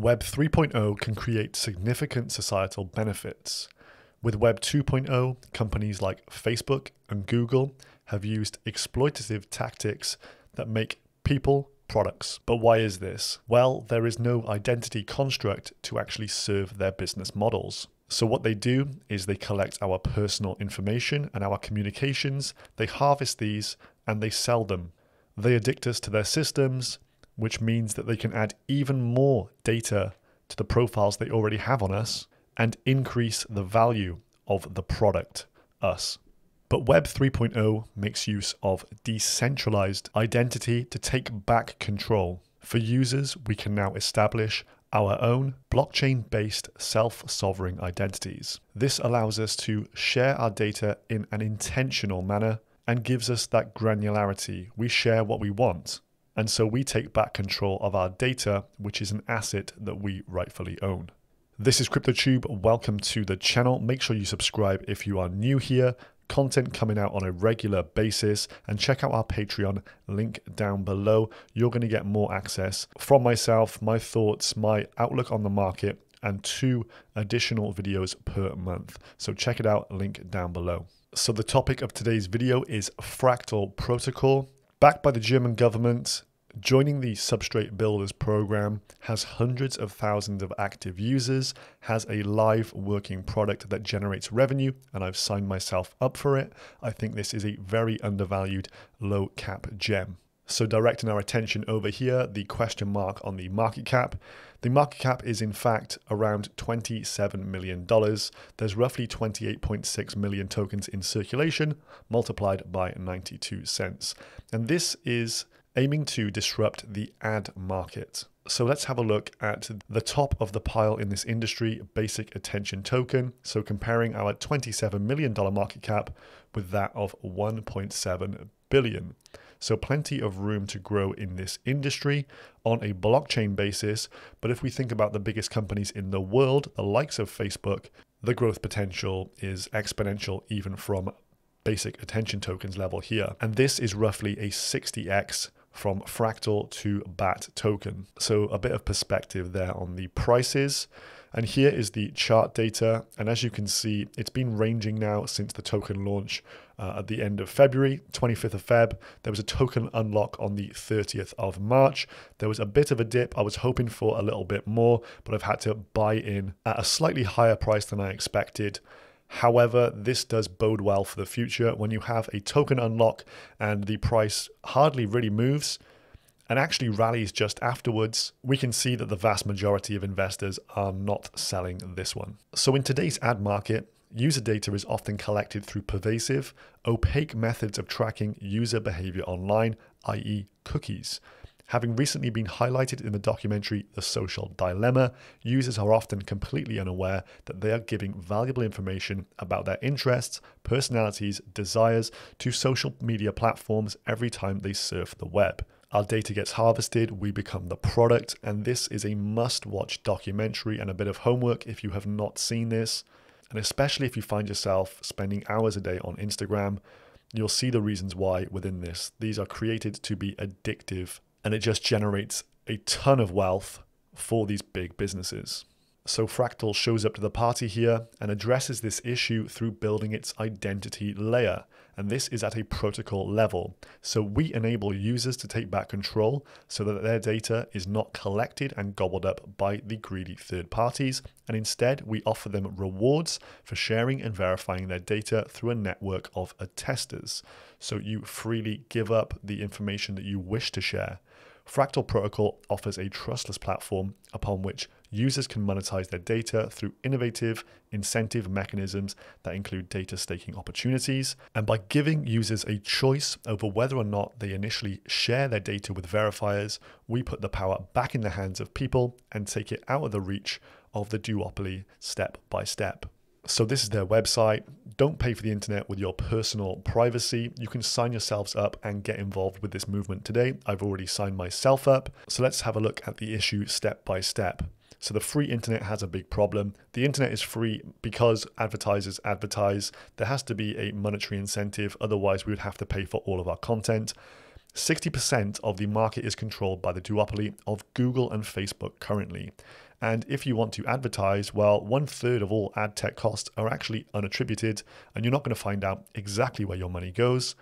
Web 3.0 can create significant societal benefits. With Web 2.0, companies like Facebook and Google have used exploitative tactics that make people products. But why is this? Well, there is no identity construct to actually serve their business models. So what they do is they collect our personal information and our communications, they harvest these and they sell them. They addict us to their systems, which means that they can add even more data to the profiles they already have on us and increase the value of the product, us. But Web 3.0 makes use of decentralized identity to take back control. For users, we can now establish our own blockchain-based self-sovereign identities. This allows us to share our data in an intentional manner and gives us that granularity. We share what we want. And so we take back control of our data, which is an asset that we rightfully own. This is CryptoTube. Welcome to the channel. Make sure you subscribe if you are new here. Content coming out on a regular basis, and check out our Patreon link down below. You're going to get more access from myself, my thoughts, my outlook on the market, and 2 additional videos per month. So check it out, link down below. So the topic of today's video is Fractal Protocol. Backed by the German government, joining the Substrate Builders program, has hundreds of thousands of active users, has a live working product that generates revenue, and I've signed myself up for it. I think this is a very undervalued low cap gem. So directing our attention over here, the question mark on the market cap. The market cap is in fact around $27 million. There's roughly 28.6 million tokens in circulation, multiplied by 92 cents. And this is aiming to disrupt the ad market. So let's have a look at the top of the pile in this industry, basic attention token. So comparing our $27 million market cap with that of 1.7 billion. So plenty of room to grow in this industry on a blockchain basis. But if we think about the biggest companies in the world, the likes of Facebook, the growth potential is exponential even from basic attention tokens level here. And this is roughly a 60x from Fractal to BAT token. So a bit of perspective there on the prices. And here is the chart data. And as you can see, it's been ranging now since the token launch at the end of February, 25th of Feb. There was a token unlock on the 30th of March. There was a bit of a dip. I was hoping for a little bit more, but I've had to buy in at a slightly higher price than I expected. However, this does bode well for the future. When you have a token unlock and the price hardly really moves and actually rallies just afterwards, we can see that the vast majority of investors are not selling this one. So in today's ad market, user data is often collected through pervasive, opaque methods of tracking user behavior online, i.e. cookies. Having recently been highlighted in the documentary The Social Dilemma, users are often completely unaware that they are giving valuable information about their interests, personalities, desires to social media platforms every time they surf the web. Our data gets harvested, we become the product, and this is a must-watch documentary and a bit of homework if you have not seen this. And especially if you find yourself spending hours a day on Instagram, you'll see the reasons why within this. These are created to be addictive, and it just generates a ton of wealth for these big businesses. So Fractal shows up to the party here and addresses this issue through building its identity layer. And this is at a protocol level. So we enable users to take back control so that their data is not collected and gobbled up by the greedy third parties. And instead, we offer them rewards for sharing and verifying their data through a network of attesters. So you freely give up the information that you wish to share. Fractal Protocol offers a trustless platform upon which users can monetize their data through innovative incentive mechanisms that include data staking opportunities. And by giving users a choice over whether or not they initially share their data with verifiers, we put the power back in the hands of people and take it out of the reach of the duopoly step by step. So this is their website. Don't pay for the internet with your personal privacy. You can sign yourselves up and get involved with this movement today. I've already signed myself up. So let's have a look at the issue step by step. So the free internet has a big problem. The internet is free because advertisers advertise. There has to be a monetary incentive. Otherwise, we would have to pay for all of our content. 60% of the market is controlled by the duopoly of Google and Facebook currently. And if you want to advertise, well, 1/3 of all ad tech costs are actually unattributed, and you're not going to find out exactly where your money goes.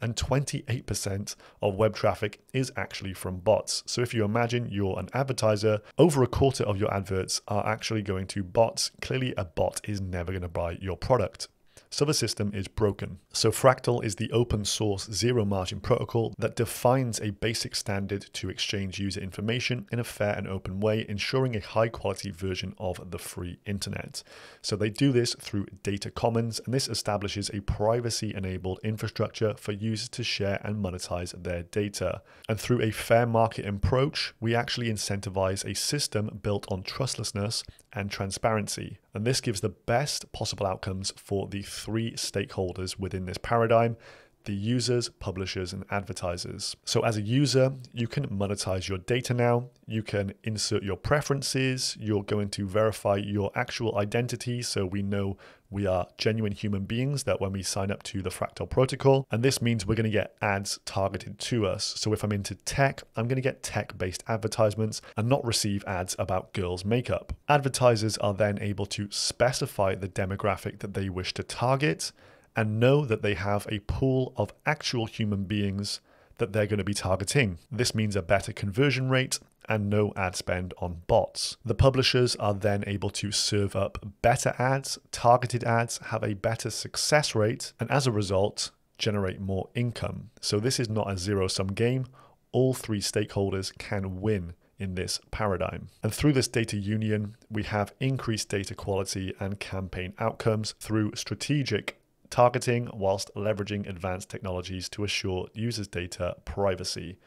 And 28% of web traffic is actually from bots. So if you imagine you're an advertiser, over a quarter of your adverts are actually going to bots. Clearly, a bot is never going to buy your product. So the system is broken. So Fractal is the open source zero margin protocol that defines a basic standard to exchange user information in a fair and open way, ensuring a high quality version of the free internet. So they do this through data commons, and this establishes a privacy enabled infrastructure for users to share and monetize their data. And through a fair market approach, we actually incentivize a system built on trustlessness and transparency. And this gives the best possible outcomes for the three stakeholders within this paradigm: the users, publishers, and advertisers. So as a user, you can monetize your data now. You can insert your preferences. You're going to verify your actual identity, so we know we are genuine human beings that when we sign up to the Fractal Protocol. And this means we're going to get ads targeted to us. So if I'm into tech, I'm going to get tech-based advertisements and not receive ads about girls' makeup. Advertisers are then able to specify the demographic that they wish to target and know that they have a pool of actual human beings that they're going to be targeting. This means a better conversion rate and no ad spend on bots. The publishers are then able to serve up better ads, targeted ads, have a better success rate, and as a result, generate more income. So this is not a zero-sum game. All three stakeholders can win in this paradigm. And through this data union, we have increased data quality and campaign outcomes through strategic targeting whilst leveraging advanced technologies to assure users' data privacy.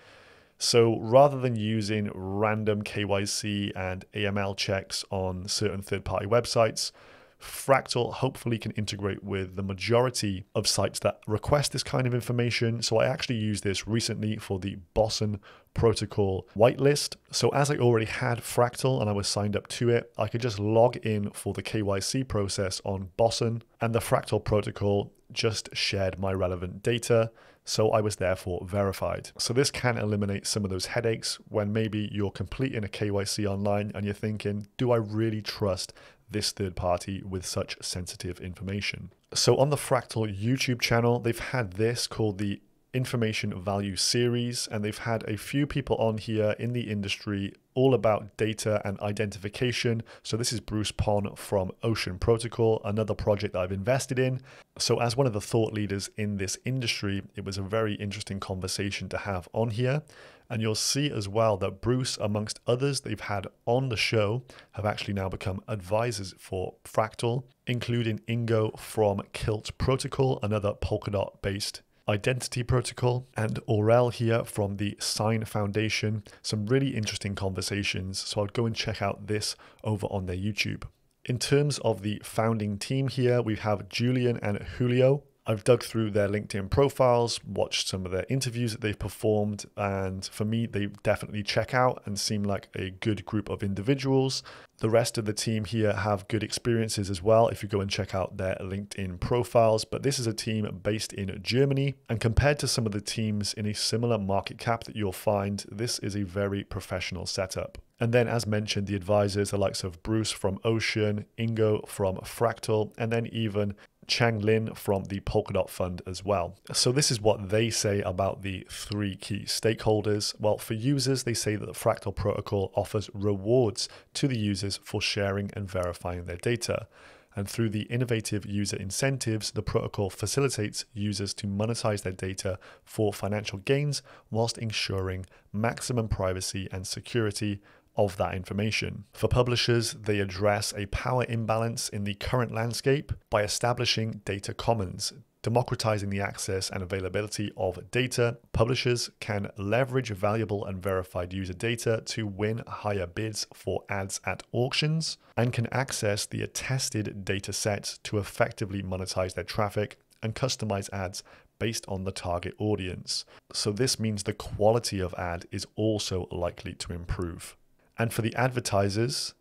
So rather than using random KYC and AML checks on certain third-party websites, Fractal hopefully can integrate with the majority of sites that request this kind of information. So I actually used this recently for the Boson protocol whitelist. So as I already had Fractal and I was signed up to it, I could just log in for the KYC process on Boson, and the Fractal protocol just shared my relevant data. So I was therefore verified. So this can eliminate some of those headaches when maybe you're completing a KYC online and you're thinking, do I really trust this third party with such sensitive information? So on the Fractal YouTube channel, they've had this called the Information Value Series, and they've had a few people on here in the industry all about data and identification. So this is Bruce Pon from Ocean Protocol, another project that I've invested in. So as one of the thought leaders in this industry, it was a very interesting conversation to have on here. And you'll see as well that Bruce, amongst others they've had on the show, have actually now become advisors for Fractal, including Ingo from Kilt Protocol, another Polkadot based identity protocol, and Aurel here from the Sign Foundation. Some really interesting conversations, so I'd go and check out this over on their YouTube. In terms of the founding team here, we have Julian and Julio. I've dug through their LinkedIn profiles, watched some of their interviews that they've performed, and for me, they definitely check out and seem like a good group of individuals. The rest of the team here have good experiences as well if you go and check out their LinkedIn profiles, but this is a team based in Germany, and compared to some of the teams in a similar market cap that you'll find, this is a very professional setup. And then as mentioned, the advisors, the likes of Bruce from Ocean, Ingo from Fractal, and then even Chang Lin from the Polkadot Fund as well. So this is what they say about the three key stakeholders. Well, for users, they say that the Fractal Protocol offers rewards to the users for sharing and verifying their data. And through the innovative user incentives, the protocol facilitates users to monetize their data for financial gains whilst ensuring maximum privacy and security of that information. For publishers, they address a power imbalance in the current landscape by establishing data commons, democratizing the access and availability of data. Publishers can leverage valuable and verified user data to win higher bids for ads at auctions, and can access the attested data sets to effectively monetize their traffic and customize ads based on the target audience. So this means the quality of ad is also likely to improve. And for the advertisers,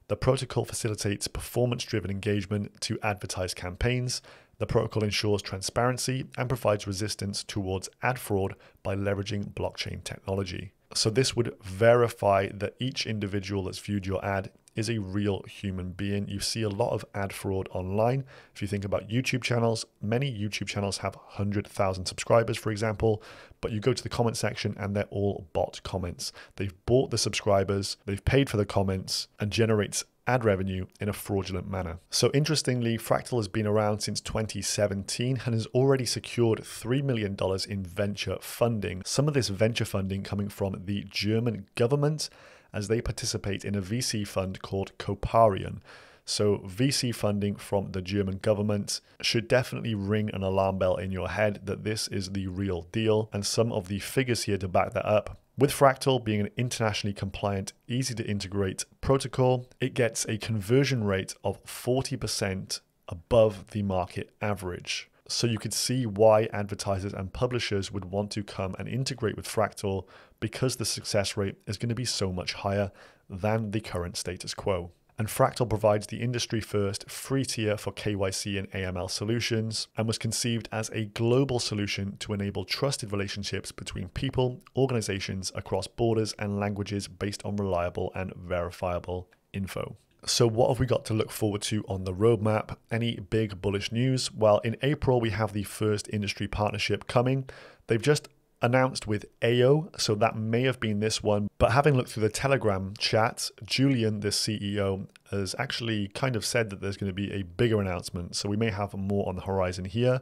the protocol facilitates performance-driven engagement to advertise campaigns, The protocol ensures transparency and provides resistance towards ad fraud by leveraging blockchain technology. So this would verify that each individual that's viewed your ad is a real human being. You see a lot of ad fraud online. If you think about YouTube channels, many YouTube channels have 100,000 subscribers, for example, but you go to the comment section and they're all bot comments. They've bought the subscribers, they've paid for the comments, and generates ad revenue in a fraudulent manner. So interestingly, Fractal has been around since 2017 and has already secured $3 million in venture funding. Some of this venture funding coming from the German government as they participate in a VC fund called Coparion. So VC funding from the German government should definitely ring an alarm bell in your head that this is the real deal, and some of the figures here to back that up. With Fractal being an internationally compliant, easy to integrate protocol, it gets a conversion rate of 40% above the market average. So you could see why advertisers and publishers would want to come and integrate with Fractal, because the success rate is going to be so much higher than the current status quo. And Fractal provides the industry-first free tier for KYC and AML solutions, and was conceived as a global solution to enable trusted relationships between people, organizations across borders and languages based on reliable and verifiable info. So what have we got to look forward to on the roadmap? Any big bullish news? Well, in April, we have the first industry partnership coming. They've just announced with AO, so that may have been this one. But having looked through the Telegram chat, Julian, the CEO, has actually kind of said that there's going to be a bigger announcement. So we may have more on the horizon here.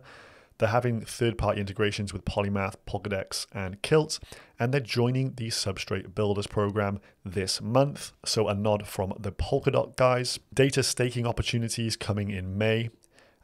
They're having third-party integrations with Polymath, Polkadex, and Kilt, and they're joining the Substrate Builders program this month. So a nod from the Polkadot guys. Data staking opportunities coming in May.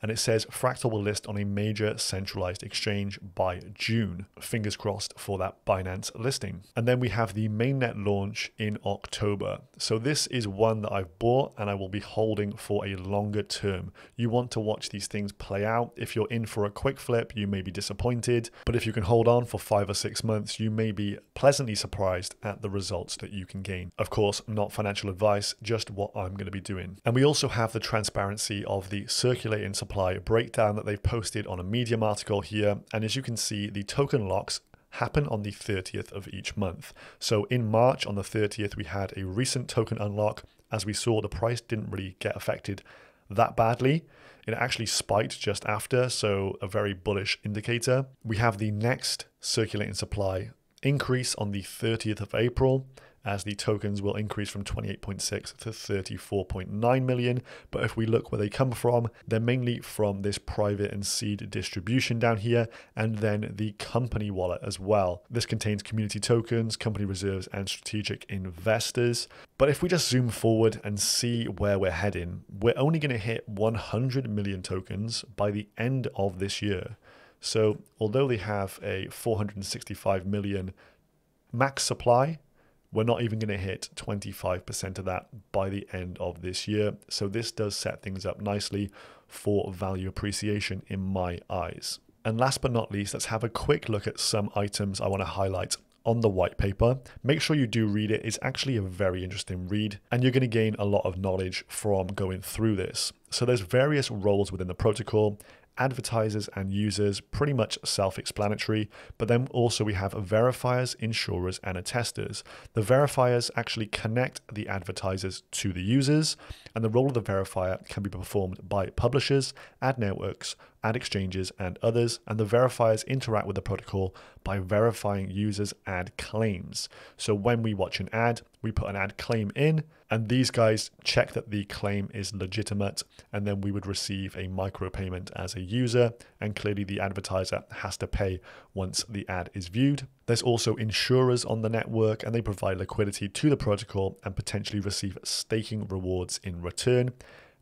And it says Fractal will list on a major centralized exchange by June. Fingers crossed for that Binance listing. And then we have the mainnet launch in October. So this is one that I've bought and I will be holding for a longer term. You want to watch these things play out. If you're in for a quick flip, you may be disappointed. But if you can hold on for 5 or 6 months, you may be pleasantly surprised at the results that you can gain. Of course, not financial advice, just what I'm going to be doing. And we also have the transparency of the circulating supply breakdown that they've posted on a Medium article here. And as you can see, the token locks happen on the 30th of each month. So in March on the 30th, we had a recent token unlock. As we saw, the price didn't really get affected that badly. It actually spiked just after, so a very bullish indicator. We have the next circulating supply increase on the 30th of April, as the tokens will increase from 28.6 to 34.9 million. But if we look where they come from, they're mainly from this private and seed distribution down here, and then the company wallet as well. This contains community tokens, company reserves, and strategic investors. But if we just zoom forward and see where we're heading, we're only going to hit 100 million tokens by the end of this year. So although they have a 465 million max supply, we're not even going to hit 25% of that by the end of this year. So this does set things up nicely for value appreciation in my eyes. And last but not least, let's have a quick look at some items I want to highlight on the white paper. Make sure you do read it. It's actually a very interesting read, and you're going to gain a lot of knowledge from going through this. So there's various roles within the protocol. Advertisers and users, pretty much self-explanatory, but then also we have verifiers, insurers, and attesters. The verifiers actually connect the advertisers to the users, and the role of the verifier can be performed by publishers, ad networks, ad exchanges, and others, and the verifiers interact with the protocol by verifying users' ad claims. So when we watch an ad, we put an ad claim in, and these guys check that the claim is legitimate, and then we would receive a micropayment as a user, and clearly the advertiser has to pay once the ad is viewed. There's also insurers on the network, and they provide liquidity to the protocol and potentially receive staking rewards in return.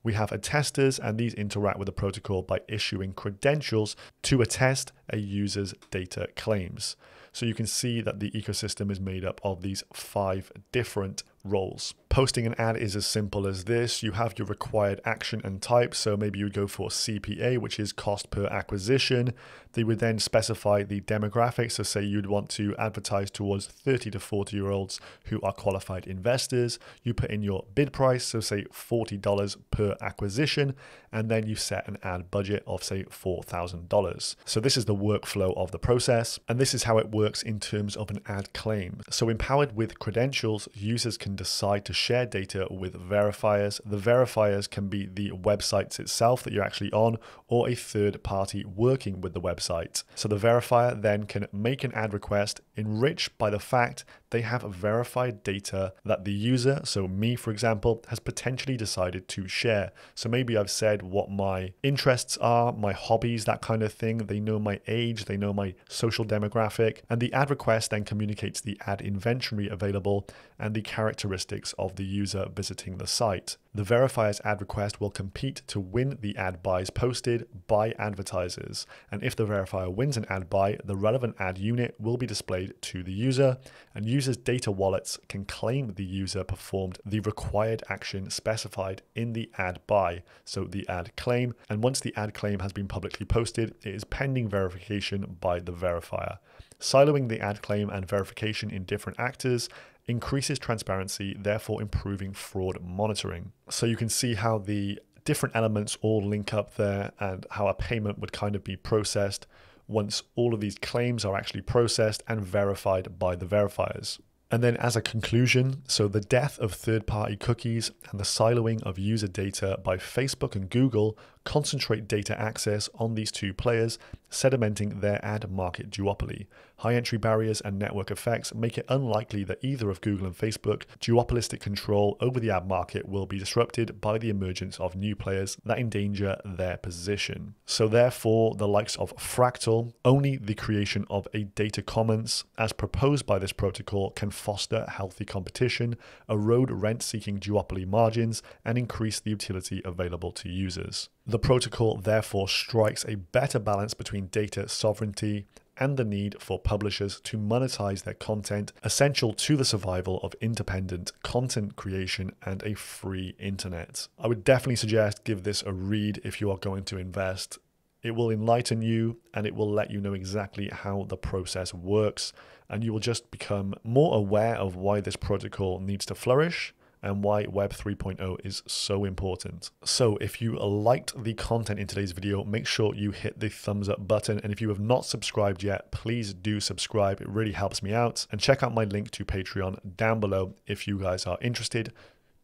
We have attesters, and these interact with the protocol by issuing credentials to attest a user's data claims. So you can see that the ecosystem is made up of these 5 different roles. Posting an ad is as simple as this. You have your required action and type. So maybe you would go for CPA, which is cost per acquisition. They would then specify the demographics. So say you'd want to advertise towards 30 to 40-year-olds who are qualified investors. You put in your bid price, so say $40 per acquisition, and then you set an ad budget of say $4,000. So this is the workflow of the process, and this is how it works in terms of an ad claim. So empowered with credentials, users can decide to share data with verifiers. The verifiers can be the websites itself that you're actually on, or a third party working with the website. So the verifier then can make an ad request enriched by the fact they have verified data that the user, so me for example, has potentially decided to share. So maybe I've said what my interests are, my hobbies, that kind of thing. They know my age, they know my social demographic, and the ad request then communicates the ad inventory available and the characteristics of the user visiting the site. The verifier's ad request will compete to win the ad buys posted by advertisers. And if the verifier wins an ad buy, the relevant ad unit will be displayed to the user, and users' data wallets can claim the user performed the required action specified in the ad buy, so the ad claim. And once the ad claim has been publicly posted, it is pending verification by the verifier. Siloing the ad claim and verification in different actors increases transparency, therefore improving fraud monitoring. So you can see how the different elements all link up there and how a payment would kind of be processed once all of these claims are actually processed and verified by the verifiers. And then as a conclusion, so the death of third-party cookies and the siloing of user data by Facebook and Google concentrate data access on these two players, sedimenting their ad market duopoly. High entry barriers and network effects make it unlikely that either of Google and Facebook duopolistic control over the ad market will be disrupted by the emergence of new players that endanger their position. So therefore, the likes of Fractal, only the creation of a data commons as proposed by this protocol can foster healthy competition, erode rent-seeking duopoly margins, and increase the utility available to users. The protocol therefore strikes a better balance between data sovereignty and the need for publishers to monetize their content, essential to the survival of independent content creation and a free internet. I would definitely suggest give this a read if you are going to invest. It will enlighten you and it will let you know exactly how the process works, and you will just become more aware of why this protocol needs to flourish and why Web 3.0 is so important. So if you liked the content in today's video, make sure you hit the thumbs up button. And if you have not subscribed yet, please do subscribe. It really helps me out. And check out my link to Patreon down below if you guys are interested.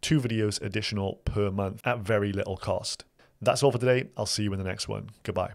2 videos additional per month at very little cost. That's all for today. I'll see you in the next one. Goodbye.